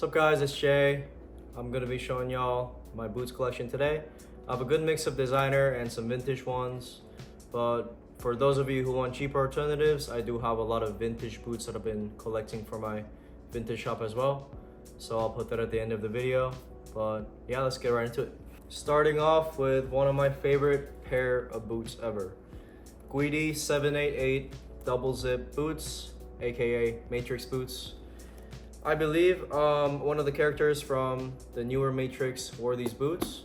What's up guys, it's Jay. I'm gonna be showing y'all my boots collection today. I have a good mix of designer and some vintage ones, but for those of you who want cheaper alternatives, I do have a lot of vintage boots that I've been collecting for my vintage shop as well. So I'll put that at the end of the video, but yeah, let's get right into it. Starting off with one of my favorite pair of boots ever. Guidi 788 double zip boots, aka Matrix boots. I believe one of the characters from the newer Matrix wore these boots.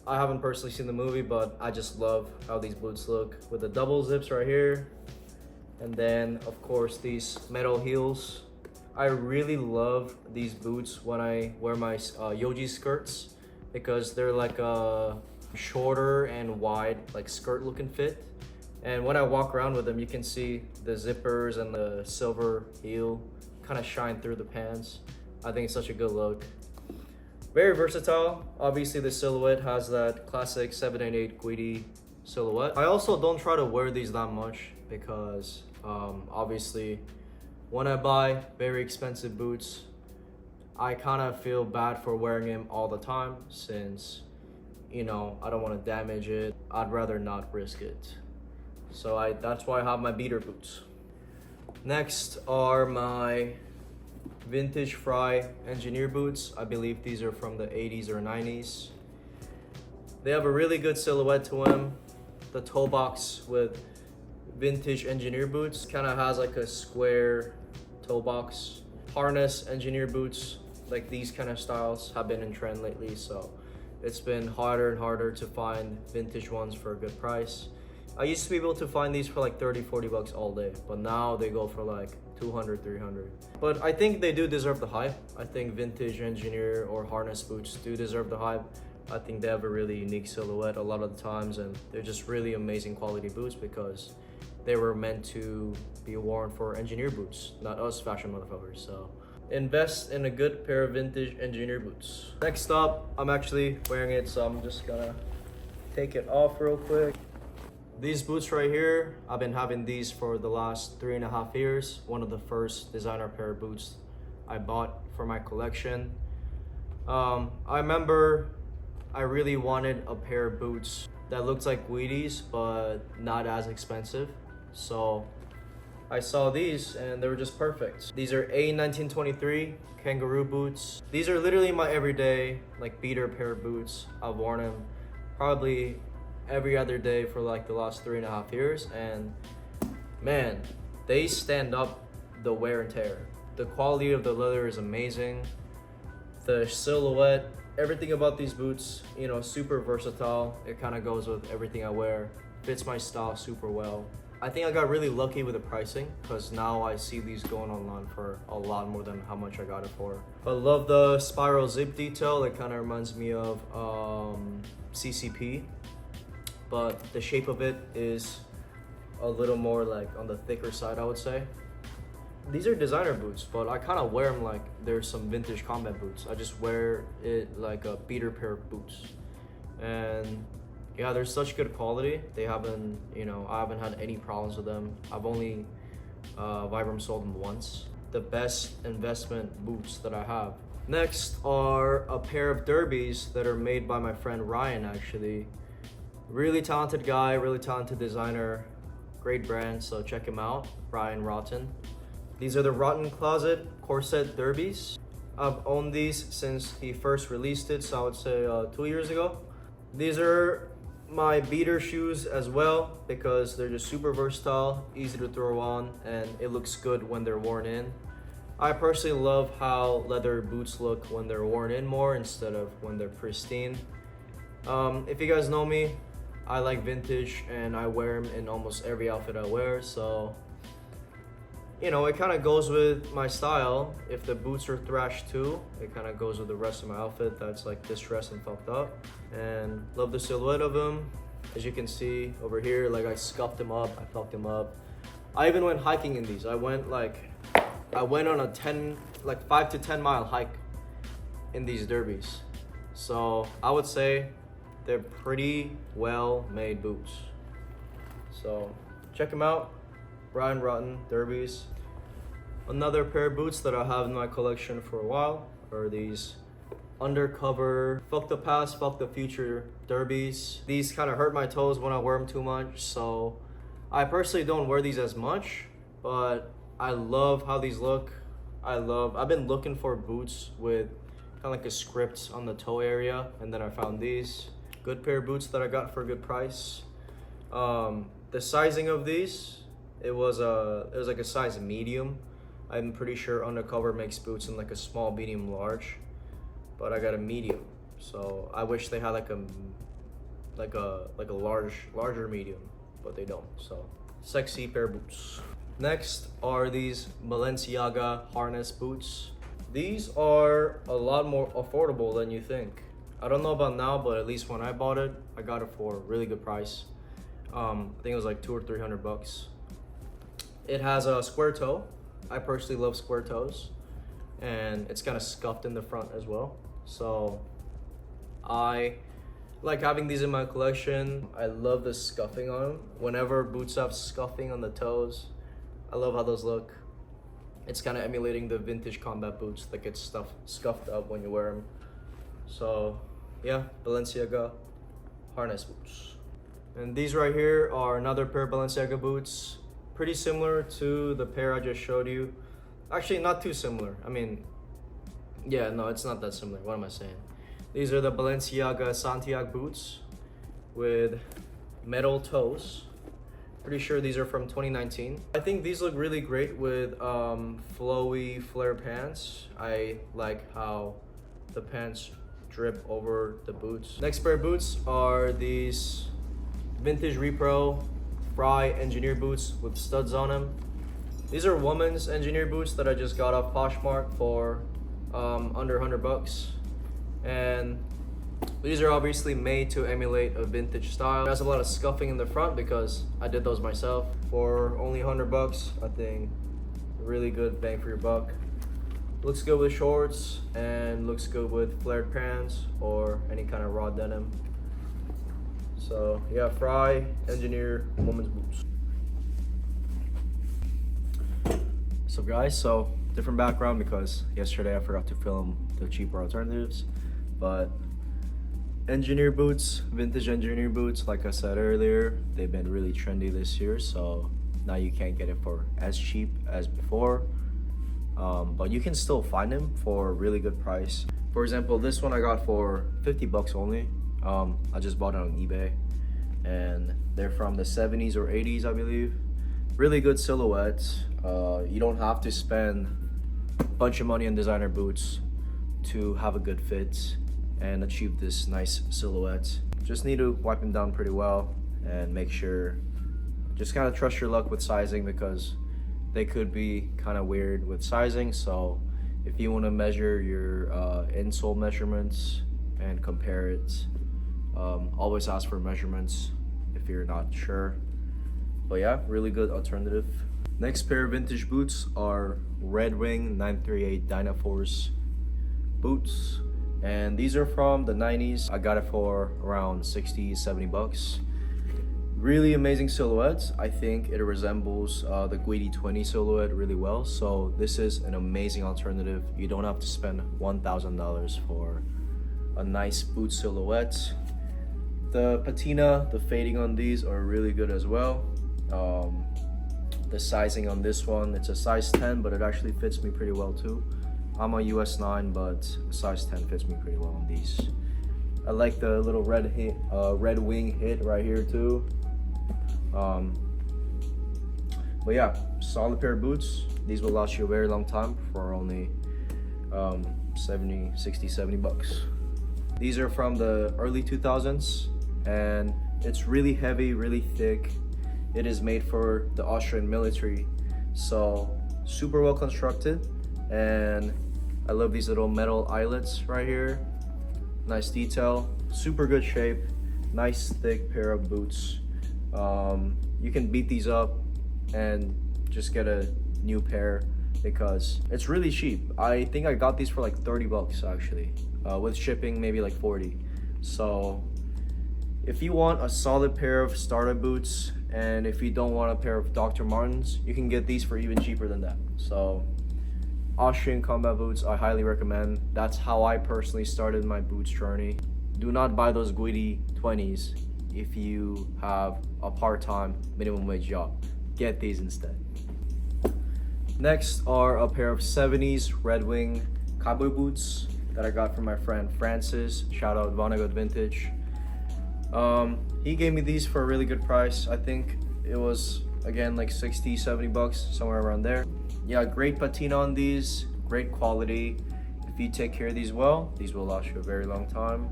I haven't personally seen the movie, but I just love how these boots look with the double zips right here. And then of course these metal heels. I really love these boots when I wear my Yoji skirts because they're like a shorter and wide like skirt looking fit. And when I walk around with them, you can see the zippers and the silver heel kind of shine through the pants. I think it's such a good look. Very versatile. Obviously the silhouette has that classic 788 Guidi silhouette. I also don't try to wear these that much because obviously when I buy very expensive boots, I kind of feel bad for wearing them all the time since, you know, I don't want to damage it. I'd rather not risk it. So that's why I have my beater boots. Next are my vintage Frye engineer boots. I believe these are from the 80s or 90s. They have a really good silhouette to them. The toe box with vintage engineer boots kind of has like a square toe box. Harness engineer boots, like these kind of styles, have been in trend lately, so it's been harder and harder to find vintage ones for a good price. I used to be able to find these for like 30-40 bucks all day, but now they go for like 200-300. But I think they do deserve the hype. I think vintage engineer or harness boots do deserve the hype. I think they have a really unique silhouette a lot of the times, and they're just really amazing quality boots because they were meant to be worn for engineer boots, not us fashion motherfuckers. So invest in a good pair of vintage engineer boots. Next up, I'm actually wearing it, so I'm just gonna take it off real quick. These boots right here, I've been having these for the last 3.5 years. One of the first designer pair of boots I bought for my collection. I remember I really wanted a pair of boots that looked like Guidi's, but not as expensive. So I saw these and they were just perfect. These are A1923 Kangaroo boots. These are literally my everyday like beater pair of boots. I've worn them probably every other day for like the last 3.5 years, and man, they stand up the wear and tear. The quality of the leather is amazing. The silhouette, everything about these boots, you know, super versatile. It kind of goes with everything I wear. Fits my style super well. I think I got really lucky with the pricing because now I see these going online for a lot more than how much I got it for. I love the spiral zip detail. It kind of reminds me of CCP. But the shape of it is a little more like on the thicker side, I would say. These are designer boots, but I kind of wear them like they're some vintage combat boots. I just wear it like a beater pair of boots. And yeah, they're such good quality. They haven't, you know, I haven't had any problems with them. I've only Vibram sold them once. The best investment boots that I have. Next are a pair of derbies that are made by my friend Ryan, actually. Really talented guy, really talented designer, great brand, so check him out, Ryan Rotten. These are the Rotten Closet Corset Derbies. I've owned these since he first released it, so I would say 2 years ago. These are my beater shoes as well because they're just super versatile, easy to throw on, and it looks good when they're worn in. I personally love how leather boots look when they're worn in more instead of when they're pristine. If you guys know me, I like vintage and I wear them in almost every outfit I wear, so you know, it kind of goes with my style. If the boots are thrashed too, it kind of goes with the rest of my outfit that's like distressed and fucked up. And love the silhouette of them. As you can see over here, like I scuffed them up, I fucked them up. I even went hiking in these. I went on a 5 to 10 mile hike in these derbies. So I would say they're pretty well made boots. So check them out. Ryan Rotten Derbies. Another pair of boots that I have in my collection for a while are these Undercover Fuck the Past, Fuck the Future Derbies. These kind of hurt my toes when I wear them too much, so I personally don't wear these as much, but I love how these look. I've been looking for boots with kind of like a script on the toe area, and then I found these. Good pair of boots that I got for a good price. The sizing of these, it was like a size medium. I'm pretty sure Undercover makes boots in like a small, medium, large, but I got a medium. So I wish they had like a larger medium, but they don't. So sexy pair of boots. Next are these Balenciaga harness boots. These are a lot more affordable than you think. I don't know about now, but at least when I bought it, I got it for a really good price. I think it was like $200 or $300. It has a square toe. I personally love square toes, and it's kind of scuffed in the front as well. So I like having these in my collection. I love the scuffing on them. Whenever boots have scuffing on the toes, I love how those look. It's kind of emulating the vintage combat boots that get scuffed up when you wear them. So yeah, Balenciaga harness boots. And these right here are another pair of Balenciaga boots. Pretty similar to the pair I just showed you. Actually, not too similar. I mean, yeah, no, it's not that similar. What am I saying? These are the Balenciaga Santiag boots with metal toes. Pretty sure these are from 2019. I think these look really great with flowy flare pants. I like how the pants drip over the boots. Next pair of boots are these vintage repro Frye engineer boots with studs on them. These are women's engineer boots that I just got off Poshmark for under $100, and these are obviously made to emulate a vintage style. It has a lot of scuffing in the front because I did those myself. For only $100, I think really good bang for your buck. Looks good with shorts and looks good with flared pants or any kind of raw denim. So yeah, Frye engineer women's boots. So guys, so different background because yesterday I forgot to film the cheaper alternatives, but engineer boots, vintage engineer boots, like I said earlier, they've been really trendy this year, so now you can't get it for as cheap as before, but you can still find them for a really good price. For example, this one I got for $50 only. I just bought it on eBay, and they're from the 70s or 80s, I believe. Really good silhouettes. You don't have to spend a bunch of money on designer boots to have a good fit and achieve this nice silhouette. Just need to wipe them down pretty well and make sure, just kind of trust your luck with sizing because they could be kind of weird with sizing. So if you want to measure your insole measurements and compare it, always ask for measurements if you're not sure. But yeah, really good alternative. Next pair of vintage boots are Red Wing 938 Dynaforce boots, and these are from the 90s. I got it for around $60-70. Really amazing silhouettes. I think it resembles the Guidi 20 silhouette really well, so this is an amazing alternative. You don't have to spend $1,000 for a nice boot silhouette. The patina, the fading on these are really good as well. The sizing on this one, it's a size 10, but it actually fits me pretty well too. I'm a US 9, but a size 10 fits me pretty well on these. I like the little red wing hit right here too. But yeah, solid pair of boots. These will last you a very long time for only $60-70. These are from the early 2000s, and it's really heavy, really thick. It is made for the Austrian military, so super well constructed, and I love these little metal eyelets right here. Nice detail, super good shape, nice thick pair of boots. You can beat these up and just get a new pair because it's really cheap. I think I got these for like $30 actually, with shipping maybe like 40. So if you want a solid pair of starter boots, and if you don't want a pair of Dr. Martens, you can get these for even cheaper than that. So Austrian combat boots, I highly recommend. That's how I personally started my boots journey. Do not buy those Guidi 20s if you have a part-time minimum wage job. Get these instead. Next are a pair of 70s Red Wing cowboy boots that I got from my friend Francis. Shout out Vonnegut Vintage. He gave me these for a really good price. I think it was, again, like 60, 70 bucks, somewhere around there. Yeah, great patina on these, great quality. If you take care of these well, these will last you a very long time.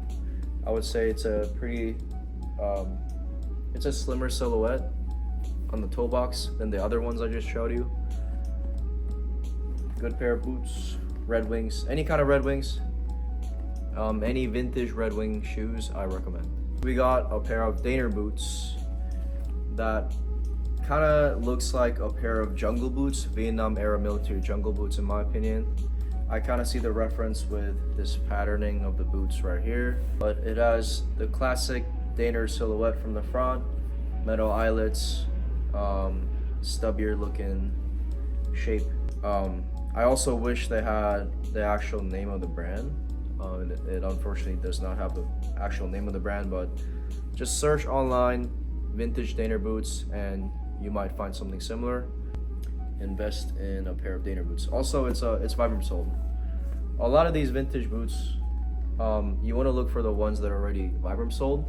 I would say it's a pretty, it's a slimmer silhouette on the toe box than the other ones I just showed you. Good pair of boots, Red Wings, any kind of Red Wings, any vintage Red Wing shoes I recommend. We got a pair of Daner boots that kind of looks like a pair of jungle boots, Vietnam era military jungle boots in my opinion. I kind of see the reference with this patterning of the boots right here, but it has the classic Daner silhouette from the front, metal eyelets, stubbier looking shape. I also wish they had the actual name of the brand. It unfortunately does not have the actual name of the brand, but just search online vintage Daner boots and you might find something similar. Invest in a pair of Daner boots. Also, it's Vibram soled. A lot of these vintage boots, you want to look for the ones that are already Vibram soled.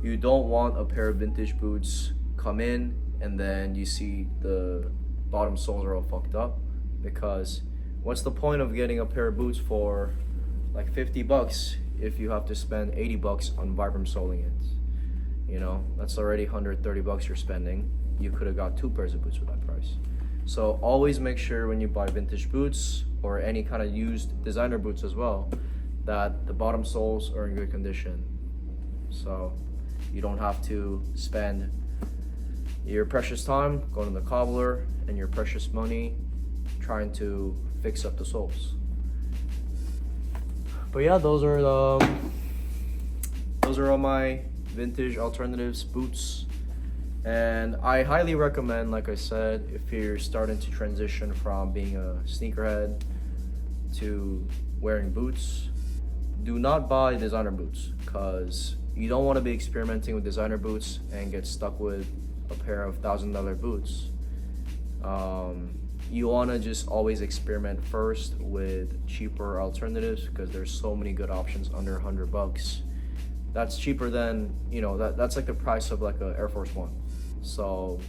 You don't want a pair of vintage boots come in and then you see the bottom soles are all fucked up, because what's the point of getting a pair of boots for like 50 bucks if you have to spend 80 bucks on Vibram soling it? You know, that's already 130 bucks you're spending. You could have got 2 pairs of boots for that price. So always make sure when you buy vintage boots or any kind of used designer boots as well, that the bottom soles are in good condition, so you don't have to spend your precious time going to the cobbler and your precious money trying to fix up the soles. But yeah, those are all my vintage alternatives boots, and I highly recommend, like I said, if you're starting to transition from being a sneakerhead to wearing boots, do not buy designer boots, because you don't want to be experimenting with designer boots and get stuck with a pair of $1,000 boots. You want to just always experiment first with cheaper alternatives, because there's so many good options under 100 bucks. That's cheaper than, you know, that's like the price of like a Air Force One. So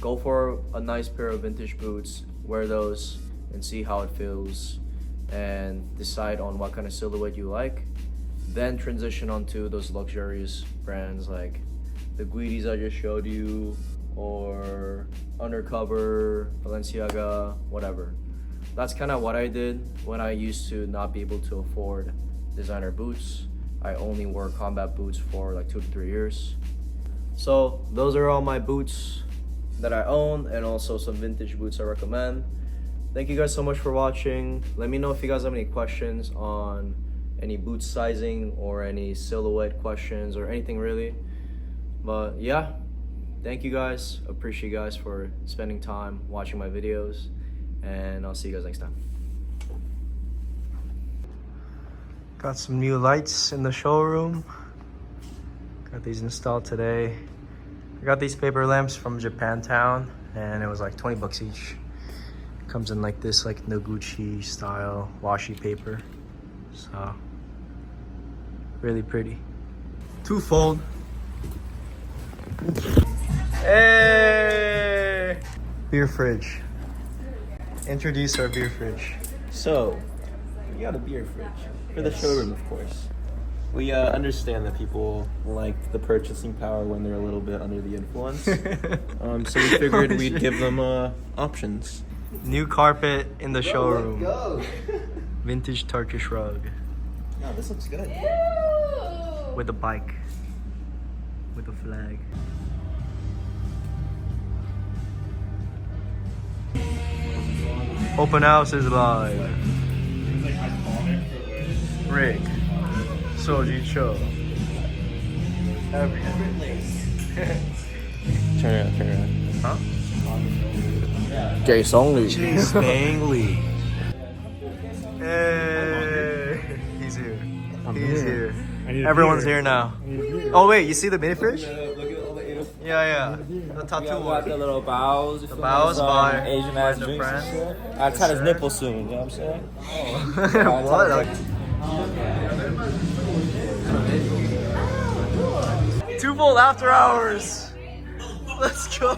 go for a nice pair of vintage boots, wear those and see how it feels, and decide on what kind of silhouette you like. Then transition onto those luxurious brands like the Guidis I just showed you, or Undercover, Balenciaga, whatever. That's kind of what I did when I used to not be able to afford designer boots. I only wore combat boots for like 2 to 3 years. So those are all my boots that I own, and also some vintage boots I recommend. Thank you guys so much for watching. Let me know if you guys have any questions on any boot sizing or any silhouette questions or anything really. But yeah, thank you guys. Appreciate you guys for spending time watching my videos, and I'll see you guys next time. Got some new lights in the showroom. Got these installed today. I got these paper lamps from Japantown, and it was like 20 bucks each. Comes in like this, like Noguchi style washi paper. So really pretty. Twofold. Hey! Beer fridge. Introduce our beer fridge. So, we got a beer fridge for the showroom, of course. We understand that people like the purchasing power when they're a little bit under the influence. So we figured we'd give them options. New carpet in the showroom. Let's go. Vintage Turkish rug. No, this looks good. Ew. With a bike. With a flag. Open house is live. Rick. Soji Cho. Turn around. Huh? Jason Lee. Chase Bangley. Hey, he's here. He's here. I need a Everyone's beer. here now. I need a beer. Oh wait, you see the mini fridge? Look at all the eight. Yeah. The tattoo Got one. the little bows. The bows by Asian ass the drinks and friend. shit. I'll cut his nipple soon, you know what I'm saying? What? Twofold after hours. Let's go.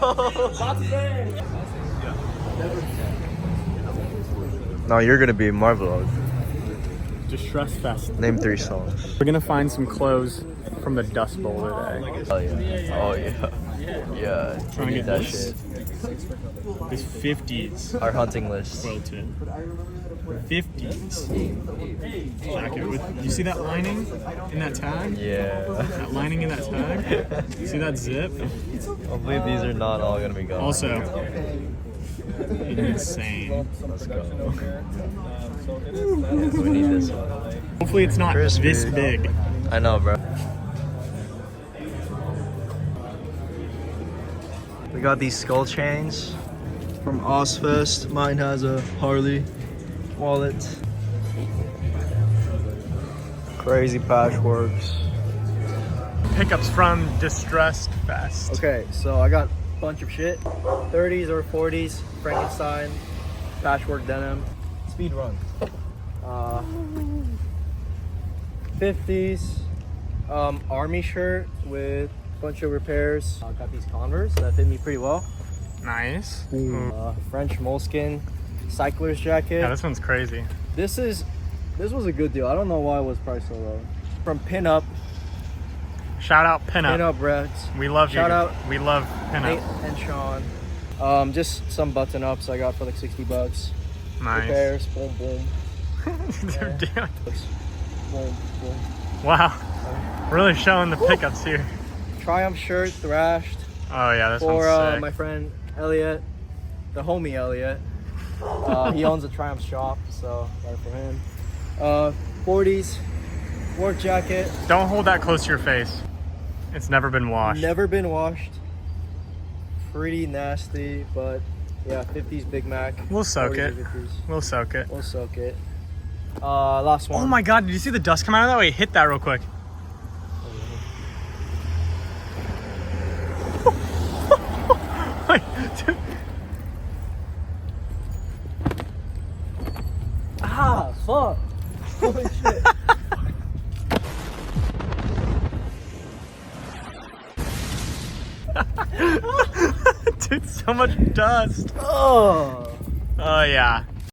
No, you're gonna be in my vlog. Distress Fest. Name 3 songs. We're gonna find some clothes from the Dust Bowl today. Oh yeah. Oh yeah. Yeah. We Trying to need get that this. shit. This 50s Our hunting list. quilted. 50s jacket with. You see that lining in that tag? Yeah. That lining in that tag? See that zip? Hopefully these are not all gonna be gone. Also, insane. Let's go. We need this one. Hopefully it's not Crispy. this big. I know, bro. We got these skull chains from Ozfest. Mine has a Harley wallet. Crazy patchworks. Pickups from Distressed Fest. Okay, so I got a bunch of shit. 30s or 40s, Frankenstein, patchwork denim, speed run. 50s, army shirt with a bunch of repairs. I got these Converse that fit me pretty well. Nice. French moleskin cycler's jacket. Yeah, this one's crazy. This was a good deal. I don't know why it was priced so low. From Pinup, Shout out Pinup. Pinup Reds. We love you. Shout out We love Nate Pinup. and Sean. Just some button ups I got for like $60. Nice. Repairs, boom, boom, They're doing- boom, boom. Wow. Really showing the pickups here. Triumph shirt, thrashed Oh yeah, this for one's sick. my friend Elliot, the homie Elliot. He owns a Triumph shop, so got it for him. 40s, work jacket, Don't hold that close to your face. It's never been washed. never been washed. Pretty nasty, but yeah, 50s Big Mac. We'll soak 40s, it. 50s. We'll soak it. We'll soak it. Last one. Oh my god, did you see the dust come out of that way? Hit that real quick. Wait, dude. Ah, fuck. Holy shit. Dude, so much dust. Oh. Oh yeah.